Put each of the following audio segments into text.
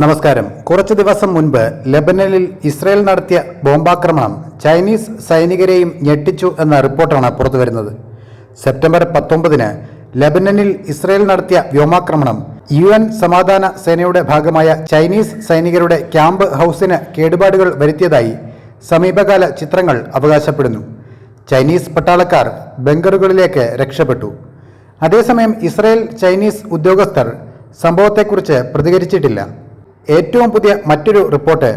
നമസ്കാരം. കുറച്ചു ദിവസം മുൻപ് ലെബനനിൽ ഇസ്രയേൽ നടത്തിയ ബോംബാക്രമണം ചൈനീസ് സൈനികരെയും ഞെട്ടിച്ചു എന്ന റിപ്പോർട്ടാണ് പുറത്തുവരുന്നത്. സെപ്റ്റംബർ 19 ലെബനനിൽ ഇസ്രയേൽ നടത്തിയ വ്യോമാക്രമണം UN സമാധാന സേനയുടെ ഭാഗമായ ചൈനീസ് സൈനികരുടെ ക്യാമ്പ് ഹൗസിന് കേടുപാടുകൾ വരുത്തിയതായി സമീപകാല ചിത്രങ്ങൾ അവകാശപ്പെടുന്നു. ചൈനീസ് പട്ടാളക്കാർ ബങ്കറുകളിലേക്ക് രക്ഷപ്പെട്ടു. അതേസമയം ഇസ്രയേൽ ചൈനീസ് ഉദ്യോഗസ്ഥർ സംഭവത്തെക്കുറിച്ച് പ്രതികരിച്ചിട്ടില്ല. ഏറ്റവും പുതിയ മറ്റൊരു റിപ്പോർട്ട്,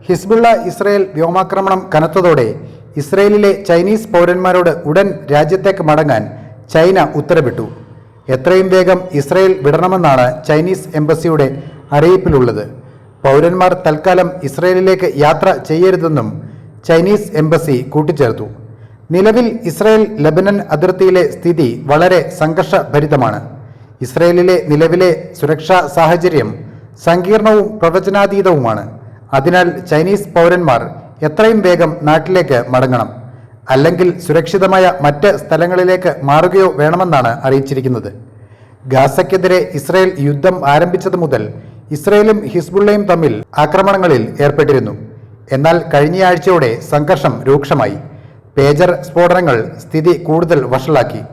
ഹിസ്ബുള്ള ഇസ്രയേൽ വ്യോമാക്രമണം കനത്തതോടെ ഇസ്രയേലിലെ ചൈനീസ് പൗരന്മാരോട് ഉടൻ രാജ്യത്തേക്ക് മടങ്ങാൻ ചൈന ഉത്തരവിട്ടു. എത്രയും വേഗം ഇസ്രയേൽ വിടണമെന്നാണ് ചൈനീസ് എംബസിയുടെ അറിയിപ്പിലുള്ളത്. പൗരന്മാർ തൽക്കാലം ഇസ്രയേലിലേക്ക് യാത്ര ചെയ്യരുതെന്നും ചൈനീസ് എംബസി കൂട്ടിച്ചേർത്തു. നിലവിൽ ഇസ്രയേൽ ലെബനൻ അതിർത്തിയിലെ സ്ഥിതി വളരെ സംഘർഷഭരിതമാണ്. ഇസ്രയേലിലെ നിലവിലെ സുരക്ഷാ സാഹചര്യം സങ്കീർണവും പ്രവചനാതീതവുമാണ്. അതിനാൽ ചൈനീസ് പൗരന്മാർ എത്രയും വേഗം നാട്ടിലേക്ക് മടങ്ങണം, അല്ലെങ്കിൽ സുരക്ഷിതമായ മറ്റ് സ്ഥലങ്ങളിലേക്ക് മാറുകയോ വേണമെന്നാണ് അറിയിച്ചിരിക്കുന്നത്. ഗാസയ്ക്കെതിരെ ഇസ്രയേൽ യുദ്ധം ആരംഭിച്ചത് മുതൽ ഇസ്രയേലും ഹിസ്ബുള്ളയും തമ്മിൽ ആക്രമണങ്ങളിൽ ഏർപ്പെട്ടിരുന്നു. എന്നാൽ കഴിഞ്ഞയാഴ്ചയോടെ സംഘർഷം രൂക്ഷമായി. പേജർ സ്ഫോടനങ്ങൾ സ്ഥിതി കൂടുതൽ വഷളാക്കി.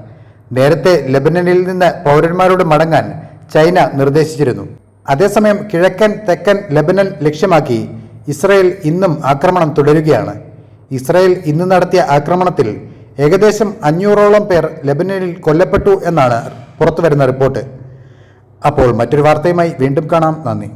നേരത്തെ ലെബനനിൽ നിന്ന് പൗരന്മാരോട് മടങ്ങാൻ ചൈന നിർദ്ദേശിച്ചിരുന്നു. അതേസമയം കിഴക്കൻ തെക്കൻ ലെബനൻ ലക്ഷ്യമാക്കി ഇസ്രയേൽ ഇന്നും ആക്രമണം തുടരുകയാണ്. ഇസ്രയേൽ ഇന്ന് നടത്തിയ ആക്രമണത്തിൽ ഏകദേശം 500ഓളം പേർ ലെബനനിൽ കൊല്ലപ്പെട്ടു എന്നാണ് പുറത്തുവരുന്ന റിപ്പോർട്ട്. അപ്പോൾ മറ്റൊരു വാർത്തയുമായി വീണ്ടും കാണാം. നന്ദി.